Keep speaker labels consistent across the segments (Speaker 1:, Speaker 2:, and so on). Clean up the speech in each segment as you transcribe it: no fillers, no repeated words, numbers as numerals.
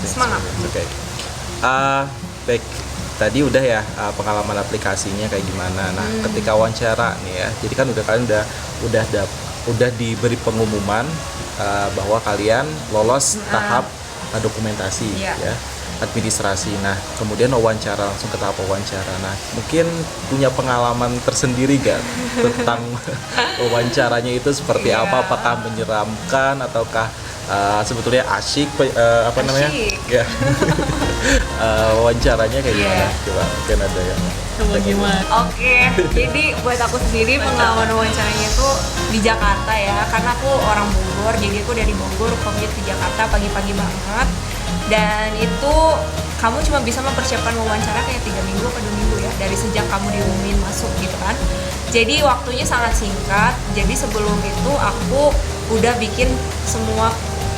Speaker 1: semangat.
Speaker 2: Oke. Baik, tadi udah ya pengalaman aplikasinya kayak gimana. Nah, ketika wawancara nih ya, jadi kan kalian udah diberi pengumuman bahwa kalian lolos tahap dokumentasi ya, administrasi. Nah, kemudian wawancara, langsung ke tahap wawancara. Nah, mungkin punya pengalaman tersendiri gak tentang wawancaranya itu seperti apa? Apakah menyeramkan ataukah sebetulnya asyik namanya? Ya. Wawancaranya kayak gimana? Coba mungkin ada yang
Speaker 3: gimana?
Speaker 1: Oke, jadi buat aku sendiri pengalaman wawancaranya itu di Jakarta ya, karena aku orang Bogor, jadi aku dari Bogor commute ke Jakarta pagi-pagi banget. Dan itu kamu cuma bisa mempersiapkan wawancara kayak 3 minggu atau 2 minggu ya, dari sejak kamu diumumin masuk gitu kan. Jadi waktunya sangat singkat. Jadi sebelum itu aku udah bikin semua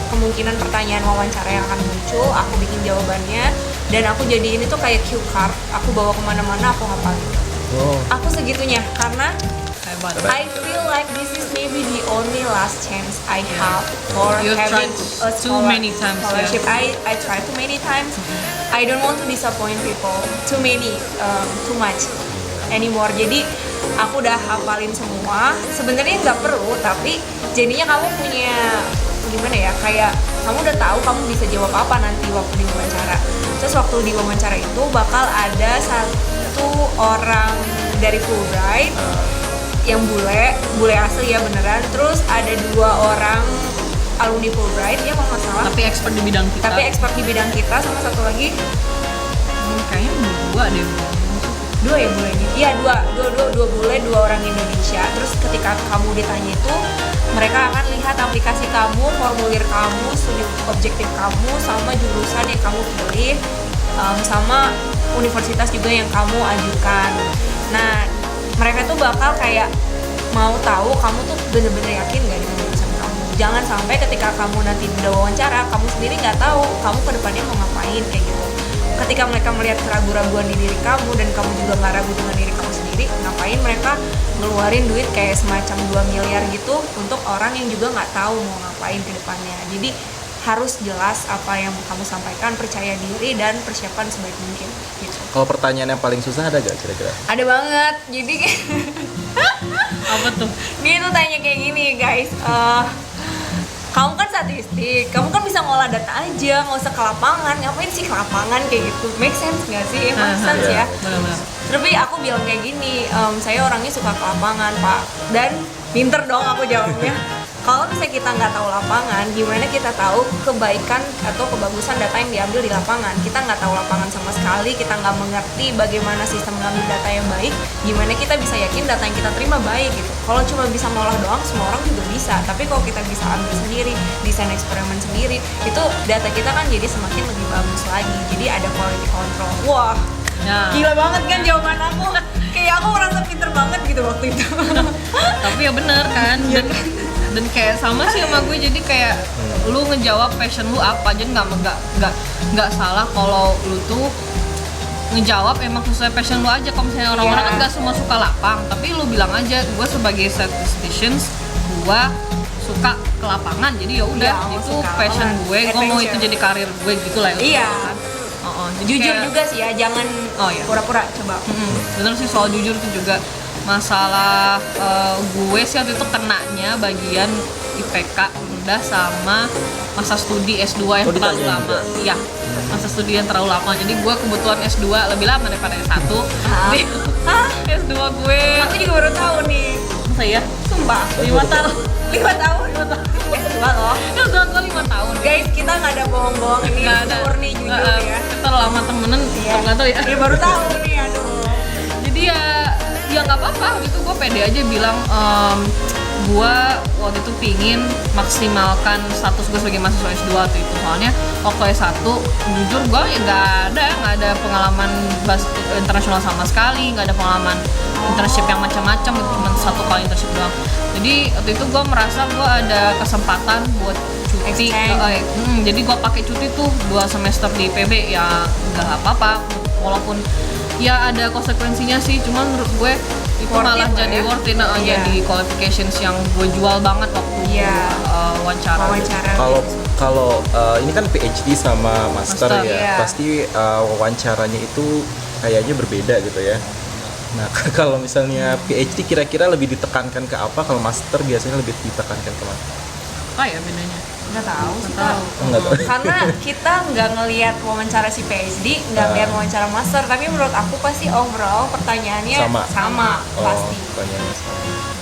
Speaker 1: kemungkinan pertanyaan wawancara yang akan muncul, aku bikin jawabannya, dan aku jadiin itu kayak cue card, aku bawa kemana-mana, aku ngapalin. Aku segitunya, karena I feel like this is maybe the only last chance I have for having a scholarship. I tried too many times. I don't want to disappoint people too much anymore. Jadi aku udah hafalin semua. Sebenarnya nggak perlu, tapi jadinya kamu punya gimana ya, kayak kamu udah tahu kamu bisa jawab apa nanti waktu di wawancara. Terus waktu di wawancara itu bakal ada satu orang dari Fulbright yang bule asli ya beneran. Terus ada 2 orang alumni Fulbright ya kalau nggak salah.
Speaker 3: Tapi expert di bidang kita. Sama satu lagi kayaknya 2 deh.
Speaker 1: 2 ya bulenya? Iya 2 bule, 2 orang Indonesia. Terus ketika kamu ditanya itu, mereka akan lihat aplikasi kamu, formulir kamu, studi objektif kamu, sama jurusan yang kamu pilih, sama universitas juga yang kamu ajukan. Nah, mereka tuh bakal kayak mau tahu kamu tuh bener-bener yakin gak dengan jurusan kamu. Jangan sampai ketika kamu nanti udah wawancara, kamu sendiri nggak tahu kamu ke depannya mau ngapain kayak gitu. Ketika mereka melihat keraguan-raguan di diri kamu dan kamu juga nggak ragu dengan diri kamu sendiri, ngapain mereka ngeluarin duit kayak semacam 2 miliar gitu untuk orang yang juga nggak tahu mau ngapain ke depannya. Jadi harus jelas apa yang kamu sampaikan, percaya diri dan persiapan sebaik mungkin gitu.
Speaker 2: Kalau pertanyaan yang paling susah ada gak kira-kira?
Speaker 1: Ada banget. Jadi
Speaker 3: Apa tuh?
Speaker 1: dia tuh tanya kayak gini guys, kamu kan statistik, kamu kan bisa ngolah data aja, nggak usah ke lapangan, ngapain sih ke lapangan kayak gitu, make sense nggak sih? Make sense ya.
Speaker 3: Benar-benar.
Speaker 1: Tapi aku bilang kayak gini, saya orangnya suka ke lapangan pak, dan pinter dong aku jawabnya. Kalau misalnya kita nggak tahu lapangan, gimana kita tahu kebaikan atau kebagusan data yang diambil di lapangan? Kita nggak tahu lapangan sama sekali, kita nggak mengerti bagaimana sistem mengambil data yang baik. Gimana kita bisa yakin data yang kita terima baik gitu? Kalau cuma bisa ngolah doang, semua orang juga bisa. Tapi kalau kita bisa ambil sendiri, desain eksperimen sendiri, itu data kita kan jadi semakin lebih bagus lagi. Jadi ada quality control. Wah, gila banget kan jawaban aku. Kayak aku merasa pinter banget gitu waktu itu.
Speaker 3: Tapi ya bener kan. Dan kayak sama sih sama gue, jadi kayak lu ngejawab passion lu apa, jadi nggak salah kalau lu tuh ngejawab emang sesuai passion lu aja. Kalau misalnya orang-orang kan nggak semua suka lapang, tapi lu bilang aja gue sebagai statisticians gue suka ke lapangan, jadi ya udah itu passion gue mau itu jadi karir gue gitu lah ya.
Speaker 1: Iya.
Speaker 3: Kan?
Speaker 1: Jujur
Speaker 3: kayak,
Speaker 1: juga sih ya, jangan pura-pura coba.
Speaker 3: Bener sih soal jujur tuh juga. Masalah gue sih waktu itu kenanya bagian IPK rendah sama masa studi S2 yang terlalu lama. Iya, masa studi yang terlalu lama. Jadi gue kebetulan S2 lebih lama daripada S1. S2 gue.
Speaker 1: Aku juga baru tahu nih.
Speaker 3: Masa ya?
Speaker 1: Sumpah.
Speaker 3: 5 tahun.
Speaker 1: 5 tahun? S2 loh.
Speaker 3: S2 gue 5 tahun.
Speaker 1: Guys, kita nggak ada bohong-bohong ini. Murni jujur ya.
Speaker 3: Kita lama temenan, nggak tahu ya.
Speaker 1: Ya baru tahu nih, aduh.
Speaker 3: Jadi ya nggak apa-apa, itu gue pede aja bilang gue waktu itu pingin maksimalkan status gue sebagai mahasiswa S2 waktu itu. Soalnya waktu S1 jujur gue ya nggak ada pengalaman internasional sama sekali, nggak ada pengalaman internship yang macam-macam, itu cuma 1 kali internship doang. Jadi waktu itu gue merasa gue ada kesempatan buat cuti, jadi gue pakai cuti tuh 2 semester di PB. Ya nggak apa-apa, walaupun ya ada konsekuensinya sih, cuman menurut gue itu
Speaker 1: worth
Speaker 3: malah
Speaker 1: it lah
Speaker 3: jadi
Speaker 1: ya.
Speaker 3: worth it,
Speaker 1: Iya.
Speaker 3: jadi qualifications yang gue jual banget waktu
Speaker 1: Iya.
Speaker 3: wawancara.
Speaker 1: Wawancara.
Speaker 2: Kalau ini kan PhD sama master
Speaker 3: Master,
Speaker 2: ya,
Speaker 1: iya.
Speaker 2: pasti wawancaranya itu kayaknya berbeda gitu ya. Nah kalau misalnya PhD kira-kira lebih ditekankan ke apa? Kalau master biasanya lebih ditekankan ke mana?
Speaker 3: Apa ya bedanya?
Speaker 1: Nggak tahu sih,
Speaker 3: Nggak tahu.
Speaker 1: Kak.
Speaker 2: Enggak tahu.
Speaker 1: Karena kita nggak ngelihat wawancara si PhD, nggak ngelihat wawancara master, tapi menurut aku pasti overall pertanyaannya
Speaker 2: Sama.
Speaker 1: pasti.
Speaker 2: Pertanyaannya sama.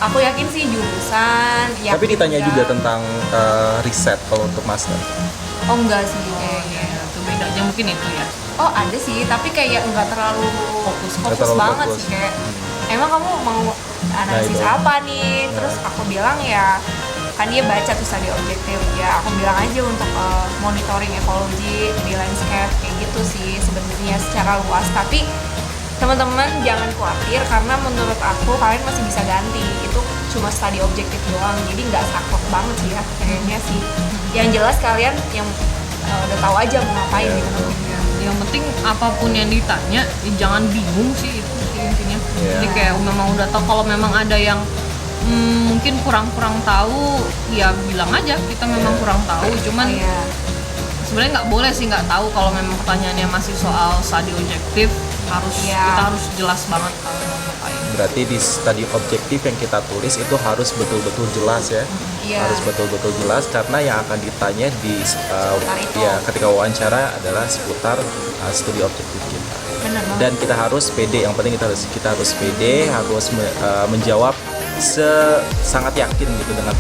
Speaker 1: Aku yakin sih jurusan.
Speaker 2: Tapi ditanya juga tentang riset kalau untuk master.
Speaker 1: Oh enggak sih
Speaker 3: Oh
Speaker 1: kayaknya.
Speaker 3: iya, itu bedanya mungkin itu ya.
Speaker 1: Oh ada sih, tapi kayak nggak terlalu fokus
Speaker 2: Nggak terlalu
Speaker 1: banget
Speaker 2: fokus.
Speaker 1: sih kayak. Emang kamu mau analisis
Speaker 2: Nah, itu.
Speaker 1: apa nih? Terus aku bilang ya kan dia baca tuh tadi objektif ya aku bilang aja untuk monitoring ekologi di landscape kayak gitu sih sebenarnya secara luas, tapi teman-teman jangan khawatir karena menurut aku kalian masih bisa ganti, itu cuma studi objektif doang jadi nggak saklek banget sih ya kayaknya sih. Yang jelas kalian yang udah tahu aja mau ngapain gitu.
Speaker 3: Ya, yang penting apapun yang ditanya jangan bingung sih, itu sih intinya.
Speaker 2: Iya.
Speaker 3: Jadi kayak memang udah tahu, kalau memang ada yang mungkin kurang tahu ya bilang aja kita memang kurang tahu, cuman
Speaker 1: Iya.
Speaker 3: sebenarnya nggak boleh sih nggak tahu. Kalau memang pertanyaannya masih soal studi objektif harus
Speaker 1: Iya.
Speaker 3: kita harus jelas banget kalau mau ngapain.
Speaker 2: Berarti di studi objektif yang kita tulis itu harus betul-betul jelas ya.
Speaker 1: Iya.
Speaker 2: Harus betul-betul jelas karena yang akan ditanya di
Speaker 1: itu.
Speaker 2: ya ketika wawancara adalah seputar studi objektif kita.
Speaker 1: Benar banget.
Speaker 2: Dan kita harus pede, yang penting kita harus pede, harus menjawab sangat yakin gitu dengan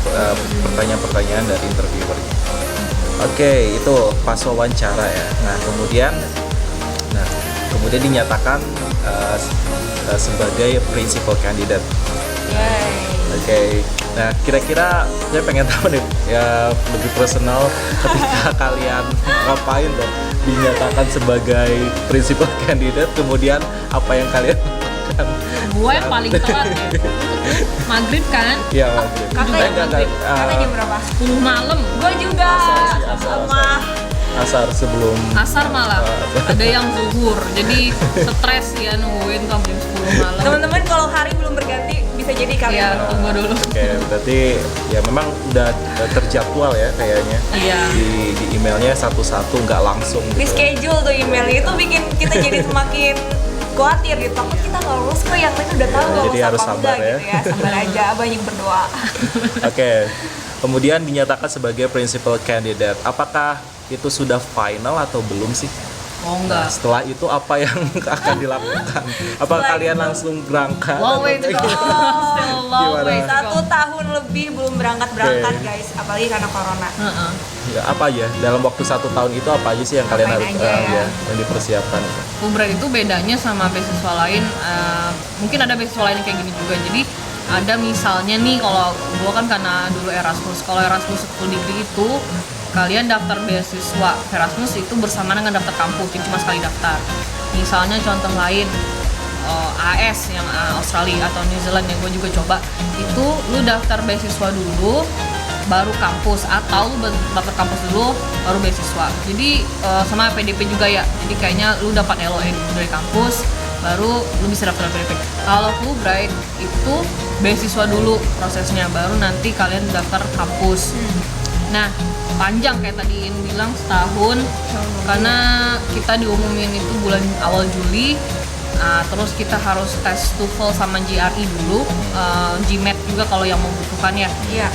Speaker 2: pertanyaan-pertanyaan dari interviewernya. Oke, itu pas wawancara ya. Nah kemudian dinyatakan sebagai principal candidate.
Speaker 1: Yay.
Speaker 2: Oke, nah kira-kira saya pengen tahu nih ya lebih personal ketika kalian ngapain dong dinyatakan sebagai principal candidate, kemudian apa yang kalian lakukan?
Speaker 3: Gue yang paling telat ya. Maghrib kan,
Speaker 2: Ya,
Speaker 1: Kakak jam berapa?
Speaker 3: 10 malam.
Speaker 1: Gue juga
Speaker 2: Asal.
Speaker 1: sama.
Speaker 2: asar sebelum
Speaker 3: Asar malah, ada yang zuhur, jadi stres ya nungguin sampai jam 10 malam.
Speaker 1: Teman-teman kalau hari belum berganti bisa jadi kalian
Speaker 3: Ya,
Speaker 1: belum.
Speaker 3: tunggu dulu.
Speaker 2: Oke, berarti ya memang udah terjadwal ya kayaknya.
Speaker 3: Iya.
Speaker 2: Di emailnya satu-satu nggak langsung.
Speaker 1: Di
Speaker 2: Gitu.
Speaker 1: schedule tuh emailnya itu bikin kita jadi semakin khawatir gitu. Takut kita nggak lulus kok, yang lain udah tahu
Speaker 2: Jadi
Speaker 1: lulus
Speaker 2: harus
Speaker 1: apa
Speaker 2: sabar
Speaker 1: enggak
Speaker 2: ya.
Speaker 1: gitu ya. Sabar aja, banyak berdoa.
Speaker 2: Oke, kemudian dinyatakan sebagai principal candidate. Apakah itu sudah final atau belum sih?
Speaker 3: Oh
Speaker 2: Nah,
Speaker 3: enggak.
Speaker 2: setelah itu apa yang akan dilakukan? Apa
Speaker 1: Setelah
Speaker 2: kalian
Speaker 1: itu-
Speaker 2: langsung berangkat?
Speaker 3: Long way to go. Still long
Speaker 2: Gimana?
Speaker 3: way to go.
Speaker 1: 1 tahun lebih belum berangkat
Speaker 2: Oke.
Speaker 1: guys, apalagi karena corona.
Speaker 3: Heeh.
Speaker 2: Ya, apa ya? Dalam waktu 1 tahun itu apa aja sih yang kalian
Speaker 1: Ngapain
Speaker 2: harus
Speaker 1: aja ya?
Speaker 2: yang dipersiapkan?
Speaker 3: Fulbright itu bedanya sama beasiswa lain, mungkin ada beasiswa lain kayak gini juga. Jadi ada misalnya nih, kalau gue kan karena dulu Erasmus, kalau Erasmus full degree itu kalian daftar beasiswa Erasmus itu bersamaan dengan daftar kampus, jadi cuma sekali daftar. Misalnya contoh lain, AS yang Australia atau New Zealand yang gue juga coba, itu lu daftar beasiswa dulu baru kampus, atau lu daftar kampus dulu baru beasiswa. Jadi sama PDP juga ya, jadi kayaknya lu dapat LOE dari kampus baru lu bisa daftar PDP. Kalau Fulbright itu beasiswa dulu prosesnya, baru nanti kalian daftar kampus. Nah, panjang kayak tadi Iin bilang, setahun, karena kita diumumin itu bulan awal Juli. Terus kita harus tes TOEFL sama GRE dulu, GMAT juga kalau yang membutuhkan ya.
Speaker 1: Iya.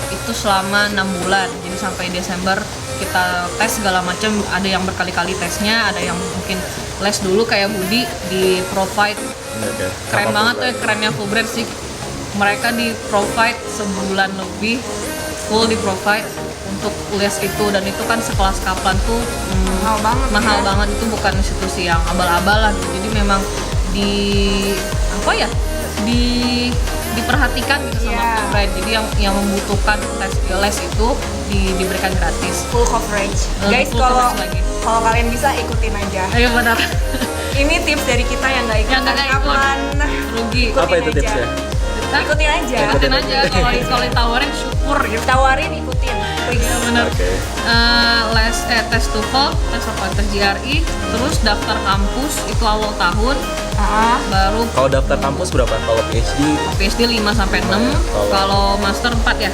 Speaker 3: Itu selama 6 bulan, jadi sampai Desember kita tes segala macam. Ada yang berkali-kali tesnya, ada yang mungkin les dulu kayak Budi di provide.
Speaker 2: Oke.
Speaker 3: Keren
Speaker 2: Sama
Speaker 3: banget tuh ya,
Speaker 2: Fulbright.
Speaker 3: kerennya Fulbright sih, mereka di provide sebulan lebih full di provide untuk les itu, dan itu kan sekelas Kaplan tuh
Speaker 1: Mahal banget.
Speaker 3: mahal
Speaker 1: ya.
Speaker 3: banget, itu bukan institusi yang abal-abal lah gitu. Jadi memang di apa ya, diperhatikan gitu sama
Speaker 1: Iya.
Speaker 3: Fulbright. Jadi yang membutuhkan tes les itu diberikan gratis.
Speaker 1: Full coverage. Guys,
Speaker 3: Full
Speaker 1: kalau
Speaker 3: coverage lagi.
Speaker 1: kalau kalian bisa ikutin aja.
Speaker 3: Ayo benar.
Speaker 1: Ini tips dari kita yang nggak ikutan
Speaker 3: Yang nggak ikut.
Speaker 1: kapan.
Speaker 3: Rugi.
Speaker 2: Apa itu
Speaker 1: Ikutin aja.
Speaker 2: tipsnya?
Speaker 1: ikutin aja.
Speaker 3: Ikutin aja kalau ditawarin syukur gitu.
Speaker 1: Tawarin ikutin, please.
Speaker 3: Ya benar.
Speaker 2: Oke.
Speaker 3: Tes TOEFL, tes GRE, terus daftar kampus itu awal tahun, baru
Speaker 2: Kalau daftar kampus berapa? Kalau PhD
Speaker 3: 5 sampai 6, kalau master 4 ya.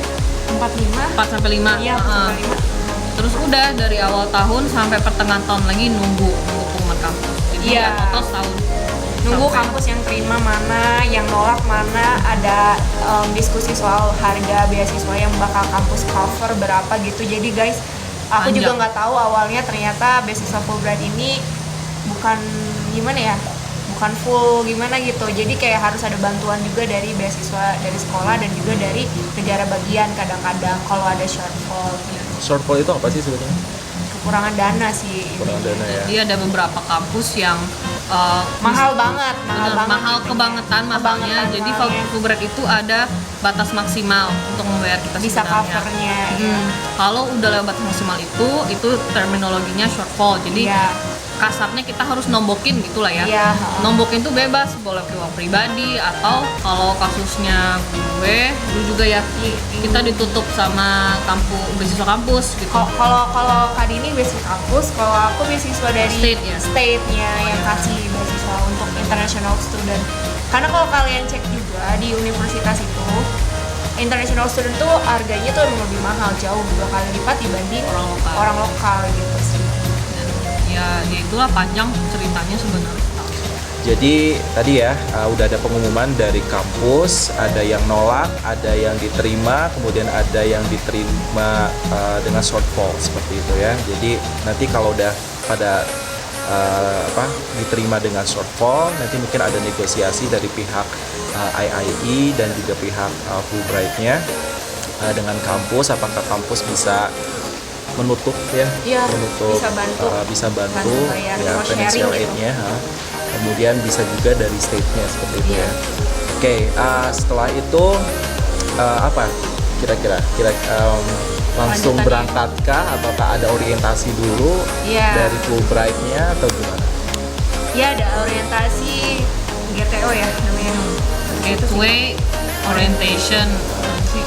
Speaker 1: 45.
Speaker 3: 4 sampai 5.
Speaker 1: Iya, 45.
Speaker 3: Terus udah dari awal tahun sampai pertengahan tahun lagi nunggu pengumuman kampus. Jadi
Speaker 1: Iya.
Speaker 3: total setahun.
Speaker 1: Nunggu
Speaker 3: Sampai-
Speaker 1: kampus yang terima mana, yang nolak mana, ada diskusi soal harga beasiswa yang bakal kampus cover berapa gitu. Jadi guys, aku
Speaker 3: Panjang.
Speaker 1: juga nggak tahu awalnya ternyata beasiswa Fulbright ini bukan gimana ya, bukan full gimana gitu. Jadi kayak harus ada bantuan juga dari beasiswa dari sekolah dan juga dari negara bagian kadang-kadang kalau ada shortfall,
Speaker 2: shortfall itu apa sih sebetulnya?
Speaker 1: kekurangan dana sih.
Speaker 2: Kurang dana ya.
Speaker 3: Jadi ada beberapa kampus yang
Speaker 1: Mahal banget,
Speaker 3: bener, mahal kebangetan mahalnya.
Speaker 1: Kebangetan
Speaker 3: Jadi
Speaker 1: mahalnya.
Speaker 3: Fulbright itu ada batas maksimal untuk membayar kita
Speaker 1: Bisa
Speaker 3: sebenarnya.
Speaker 1: covernya. Ya.
Speaker 3: Kalau udah lewat batas maksimal itu terminologinya shortfall. Jadi
Speaker 1: Iya.
Speaker 3: kasarnya kita harus nombokin gitulah ya.
Speaker 1: Iya.
Speaker 3: Nombokin tuh bebas, boleh ke uang pribadi atau kalau kasusnya gue dulu juga ya kita ditutup sama beasiswa kampus gitu.
Speaker 1: Kalau Kak Dini beasiswa kampus, kalau aku beasiswa dari
Speaker 3: State ya?
Speaker 1: state-nya yang kasih beasiswa untuk international student. Karena kalau kalian cek juga di universitas itu, international student tuh harganya tuh emang lebih mahal, jauh 2 kali lipat dibanding
Speaker 3: Orang lokal.
Speaker 1: lokal gitu sih.
Speaker 3: Dan ya itulah panjang ceritanya sebenarnya.
Speaker 2: Jadi tadi ya udah ada pengumuman dari kampus, ada yang nolak, ada yang diterima, kemudian ada yang diterima dengan shortfall seperti itu ya. Jadi nanti kalau udah pada diterima dengan shortfall, nanti mungkin ada negosiasi dari pihak IIE dan juga pihak Fulbright-nya dengan kampus, apakah kampus bisa menutup ya,
Speaker 1: Iya,
Speaker 2: menutup
Speaker 1: bisa bantu.
Speaker 2: bantu
Speaker 1: bayar
Speaker 2: ya
Speaker 1: cost sharing
Speaker 2: financial
Speaker 1: gitu.
Speaker 2: aid-nya. Kemudian bisa juga dari state-nya seperti itu
Speaker 1: Iya.
Speaker 2: ya. Oke, setelah itu apa kira-kira langsung
Speaker 1: Lanjutannya.
Speaker 2: berangkatkah ataukah ada orientasi dulu
Speaker 1: Iya.
Speaker 2: dari Fulbright-nya atau gimana?
Speaker 1: Ya ada orientasi GTO ya namanya.
Speaker 3: Gateway Orientation sih.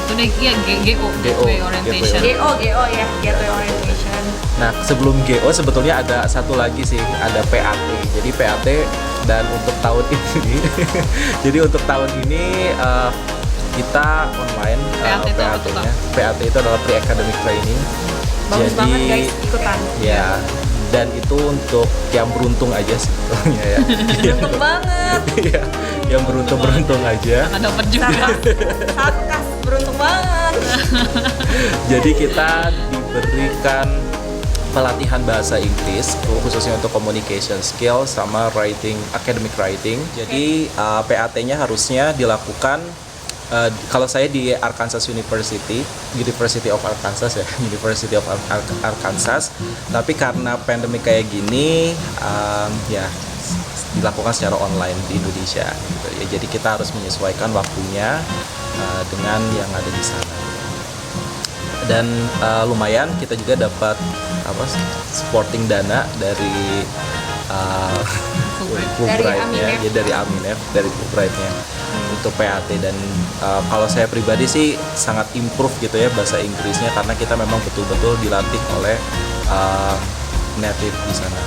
Speaker 3: Itu deh iya GO Gateway Orientation.
Speaker 1: GO ya, Gateway Orientation.
Speaker 2: Nah, sebelum GO sebetulnya ada satu lagi sih, ada PAT. Jadi PAT dan untuk tahun ini, jadi untuk tahun ini kita online
Speaker 3: PAT itu apa tuh, Kak?
Speaker 2: PAT-nya. PAT itu adalah pre-academic training.
Speaker 1: Bagus
Speaker 2: Jadi,
Speaker 1: banget guys, ikutan.
Speaker 2: Ya, dan itu untuk yang beruntung aja sebetulnya ya.
Speaker 1: Beruntung banget.
Speaker 2: Iya, yang beruntung aja.
Speaker 3: Nggak dapat juga.
Speaker 1: Sakas, beruntung banget.
Speaker 2: Jadi kita diberikan pelatihan bahasa Inggris khususnya untuk communication skill sama writing, academic writing. Jadi PAT-nya harusnya dilakukan kalau saya di Arkansas University of Arkansas ya, University of Arkansas. Tapi karena pandemi kayak gini, ya dilakukan secara online di Indonesia. Gitu. Ya, jadi kita harus menyesuaikan waktunya dengan yang ada di sana. Dan lumayan kita juga dapat supporting dana dari Fulbright-nya, ya, dari Aminef, dari Fulbright-nya untuk PAT. Dan kalau saya pribadi sih sangat improve gitu ya bahasa Inggrisnya karena kita memang betul-betul dilatih oleh native di sana.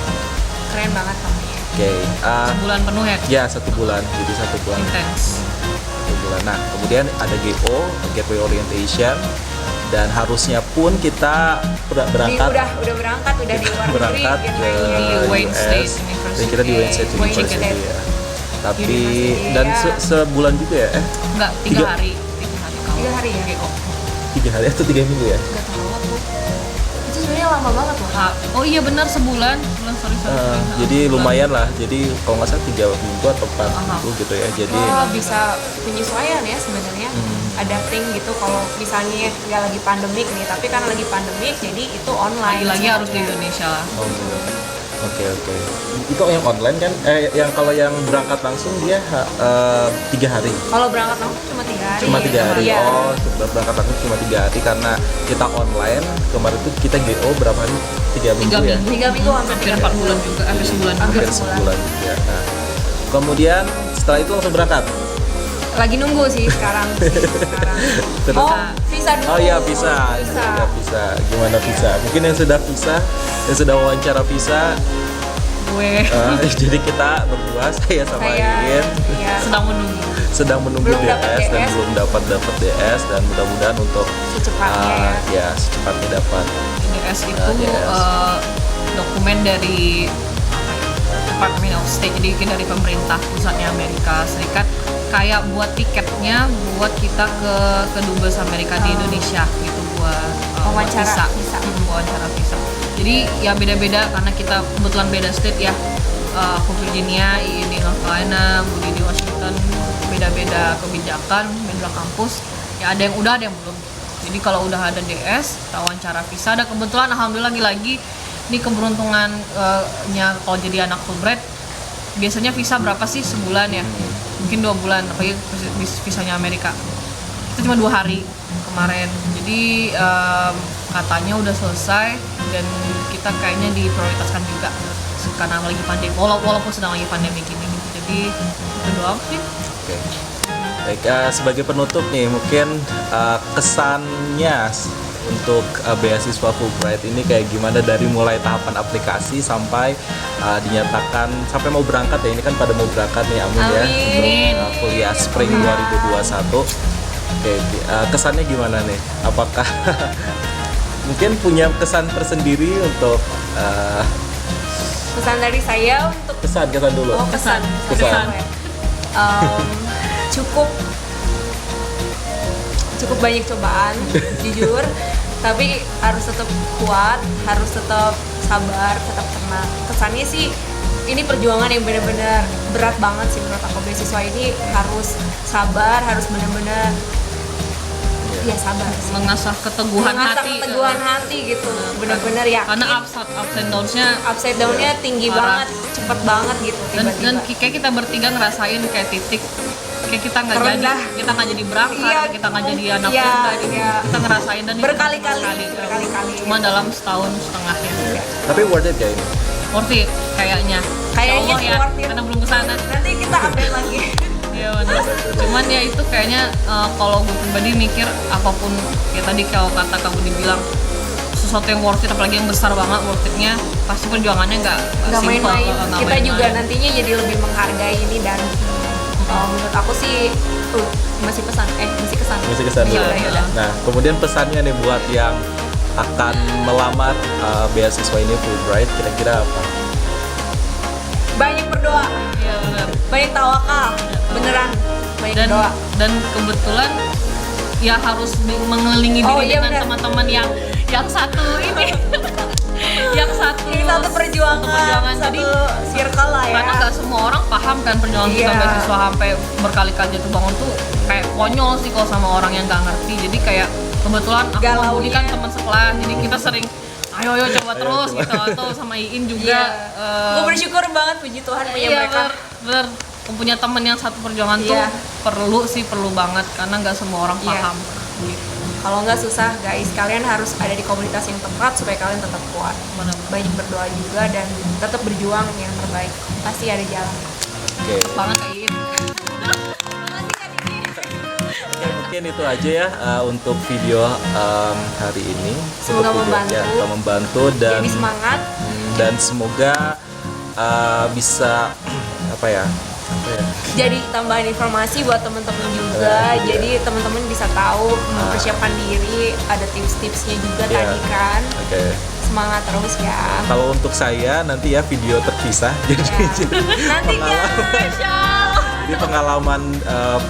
Speaker 1: Keren banget namanya.
Speaker 2: Oke,
Speaker 3: Sebulan penuh ya.
Speaker 2: ya 1 bulan, jadi 1 bulan.
Speaker 3: Intens.
Speaker 2: 1 bulan. Nah, kemudian ada GO, Gateway Orientation, dan harusnya pun kita berangkat
Speaker 1: Udah berangkat, udah di luar negeri
Speaker 2: berangkat
Speaker 1: gitu
Speaker 2: ke
Speaker 3: Di Wayne State
Speaker 2: US,
Speaker 3: University.
Speaker 2: dan kita di Wayne State
Speaker 1: Wayne
Speaker 2: University
Speaker 1: State
Speaker 2: ya. Tapi
Speaker 1: University,
Speaker 2: dan
Speaker 1: ya.
Speaker 2: sebulan juga ya,
Speaker 3: Enggak, 3
Speaker 2: Tiga-
Speaker 3: hari. 3 hari kalau
Speaker 1: 3 hari ya?
Speaker 3: GO.
Speaker 2: 3 hari atau 3 minggu ya?
Speaker 1: Gak tahu aku. Itu sebenarnya lama banget loh.
Speaker 3: Oh iya benar sebulan. Sorry.
Speaker 2: Jadi lumayan lah. Jadi kalau nggak salah 3 minggu atau 4 minggu gitu ya. Jadi
Speaker 1: Bisa penyesuaian ya sebenarnya. Adapting gitu kalau misalnya nggak lagi pandemik nih, tapi kan lagi pandemik jadi itu online.
Speaker 3: Lagi-lagi harus di
Speaker 1: semuanya.
Speaker 3: Indonesia lah.
Speaker 2: oh, oke. Itu yang online kan? Yang kalau yang berangkat langsung dia 3 hari.
Speaker 1: Kalau berangkat langsung cuma 3 hari.
Speaker 2: Cuma 3 hari.
Speaker 1: Iya.
Speaker 2: Oh, berangkat langsung cuma 3 hari karena kita online. Kemarin tuh kita GO berapa hari? 3 minggu
Speaker 3: 3
Speaker 2: ya.
Speaker 3: minggu.
Speaker 1: 3 minggu hampir
Speaker 3: Hampir
Speaker 1: 3
Speaker 3: 4 bulan juga, hampir sebulan juga.
Speaker 2: Hampir sebulan juga. Nah, kemudian setelah itu langsung berangkat.
Speaker 1: Lagi nunggu sih sekarang.
Speaker 2: Terus?
Speaker 1: Oh, visa dulu.
Speaker 2: Oh iya visa. Ya, visa. Gimana visa? Mungkin yang sudah visa, yang sudah wawancara visa.
Speaker 3: Gue
Speaker 2: Jadi kita berdua, saya sama Iin,
Speaker 1: Iya.
Speaker 3: sedang menunggu.
Speaker 2: sedang menunggu
Speaker 1: Belum dapat
Speaker 2: DS dan
Speaker 1: DS.
Speaker 2: belum dapat DS dan mudah-mudahan untuk
Speaker 1: Secepatnya ya.
Speaker 2: secepatnya dapat.
Speaker 3: DS itu
Speaker 2: DS.
Speaker 3: dokumen dari apa ya, Department of State, jadi dari pemerintah pusatnya Amerika Serikat, kayak buat tiketnya buat kita ke dubes Amerika di Indonesia gitu, buat
Speaker 1: Wawancara
Speaker 3: visa.
Speaker 1: visa.
Speaker 3: Wawancara visa. Jadi ya beda-beda karena kita kebetulan beda state ya. Aku Virginia, Iin di North Carolina, Budi di Washington, beda-beda kebijakan, beda kampus. Ya ada yang udah, ada yang belum. Jadi kalau udah ada DS, kita wawancara visa. Dan kebetulan alhamdulillah lagi ini keberuntungannya kalau jadi anak Fulbright. Biasanya visa berapa sih sebulan ya? Mungkin 2 bulan, apalagi visanya Amerika. Itu cuma 2 hari kemarin. Jadi katanya udah selesai dan kita kayaknya diprioritaskan juga karena lagi pandemi, walaupun sedang lagi pandemi gini gitu. Jadi itu doang sih.
Speaker 2: Oke. Baik, sebagai penutup nih, mungkin kesannya untuk beasiswa Fulbright ini kayak gimana dari mulai tahapan aplikasi sampai dinyatakan sampai mau berangkat ya, ini kan pada mau berangkat nih, amin ya,
Speaker 1: Amin.
Speaker 2: untuk kuliah spring 2021. Oke, kesannya gimana nih? Apakah mungkin punya kesan tersendiri untuk
Speaker 1: Pesan dari saya untuk
Speaker 2: kesan dulu?
Speaker 1: kesan.
Speaker 2: Kesan.
Speaker 1: Cukup banyak cobaan, jujur. Tapi harus tetap kuat, harus tetap sabar, tetap tenang. Kesannya sih ini perjuangan yang benar-benar berat banget sih menurut aku. Beasiswa ini harus sabar, harus benar-benar ya sabar sih.
Speaker 3: Mengasah keteguhan
Speaker 1: hati gitu, benar-benar yakin.
Speaker 3: Karena ups and downs-nya
Speaker 1: Upside down-nya tinggi
Speaker 3: parah.
Speaker 1: banget, cepet banget gitu
Speaker 3: dan
Speaker 1: tiba-tiba.
Speaker 3: kayak kita bertiga ngerasain kayak titik kayak kita nggak jadi
Speaker 1: Terendah.
Speaker 3: berangkat,
Speaker 1: Iya.
Speaker 3: kita nggak jadi anak
Speaker 1: Iya,
Speaker 3: muda,
Speaker 1: iya.
Speaker 3: kita ngerasain dan itu
Speaker 1: Berkali-kali,
Speaker 3: sama sekali.
Speaker 1: berkali-kali.
Speaker 3: Cuma dalam setahun setengah ya.
Speaker 2: Tapi worth it gak ini?
Speaker 3: Worth it kayaknya.
Speaker 1: Kayaknya
Speaker 3: Insya Allah
Speaker 1: sih
Speaker 3: ya,
Speaker 1: worth it.
Speaker 3: karena belum kesana.
Speaker 1: Nanti kita update lagi.
Speaker 3: Iya benar. Cuman ya itu kayaknya kalau gue pribadi mikir apapun kayak tadi kalau kata kamu dibilang sesuatu yang worth it, apalagi yang besar banget worth it-nya, pasti perjuangannya nggak
Speaker 1: Nggak
Speaker 3: simple,
Speaker 1: main-main.
Speaker 3: nggak
Speaker 1: Kita
Speaker 3: main-main.
Speaker 1: juga nantinya jadi lebih menghargai ini dan menurut aku sih masih kesan.
Speaker 2: Mesti kesan dulu.
Speaker 1: Yaudah.
Speaker 2: Nah, kemudian pesannya nih buat yang akan melamar beasiswa ini Fulbright, kira-kira apa?
Speaker 1: Banyak berdoa,
Speaker 3: Iya benar.
Speaker 1: banyak tawakal, beneran banyak
Speaker 3: dan
Speaker 1: berdoa.
Speaker 3: dan kebetulan ya harus mengelilingi
Speaker 1: Oh,
Speaker 3: diri
Speaker 1: iya
Speaker 3: dengan
Speaker 1: benar.
Speaker 3: teman-teman yang satu ini yang satu
Speaker 1: Ini satu perjuangan,
Speaker 3: Jadi
Speaker 1: satu circle lah ya.
Speaker 3: karena nggak semua orang paham kan perjuangan kita
Speaker 1: Iya.
Speaker 3: beasiswa sampai berkali-kali jatuh bangun tuh kayak konyol sih kalau sama orang yang nggak ngerti. Jadi kayak kebetulan aku sama Budi kan
Speaker 1: Galaunya.
Speaker 3: teman sekolah, jadi kita sering ayo coba terus gitu, atau sama Iin juga.
Speaker 1: Gue bersyukur banget, puji Tuhan punya
Speaker 3: Iya
Speaker 1: mereka.
Speaker 3: bener punya temen yang satu perjuangan tuh
Speaker 1: Iya.
Speaker 3: perlu banget karena nggak semua orang
Speaker 1: Iya.
Speaker 3: paham gitu.
Speaker 1: Kalau nggak susah guys, kalian harus ada di komunitas yang tepat supaya kalian tetap kuat.
Speaker 3: Bener.
Speaker 1: Banyak berdoa juga dan tetap berjuang yang terbaik. Pasti ada jalan.
Speaker 2: Oke.
Speaker 3: Banget kayak Iin.
Speaker 2: Oke, mungkin itu aja ya untuk video hari ini.
Speaker 1: Semoga
Speaker 2: Untuk video-
Speaker 1: membantu.
Speaker 2: Ya, semoga membantu dan
Speaker 1: Jadi semangat.
Speaker 2: dan semoga bisa apa ya?
Speaker 1: Jadi tambahan informasi buat teman-teman juga.
Speaker 2: Iya.
Speaker 1: Jadi teman-teman bisa tahu mempersiapkan diri. Ada tips-tipsnya juga
Speaker 2: Iya.
Speaker 1: tadi kan.
Speaker 2: Oke.
Speaker 1: Semangat terus ya.
Speaker 2: Kalau untuk saya nanti ya video terpisah. Jadi
Speaker 1: Nanti guys.
Speaker 2: Jadi pengalaman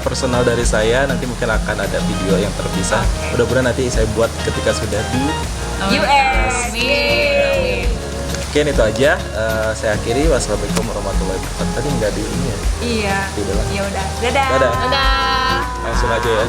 Speaker 2: personal dari saya nanti mungkin akan ada video yang terpisah.
Speaker 1: Oke.
Speaker 2: Mudah-mudahan nanti saya buat ketika sudah di.
Speaker 1: US.
Speaker 3: Amin.
Speaker 2: Mungkin itu aja. Saya akhiri. Wassalamualaikum warahmatullahi wabarakatuh. Tadi nggak di ini ya.
Speaker 1: Iya.
Speaker 2: Udah lah.
Speaker 1: Ya udah. Dadah.
Speaker 2: Dadah.
Speaker 3: Dadah.
Speaker 2: Langsung aja ya.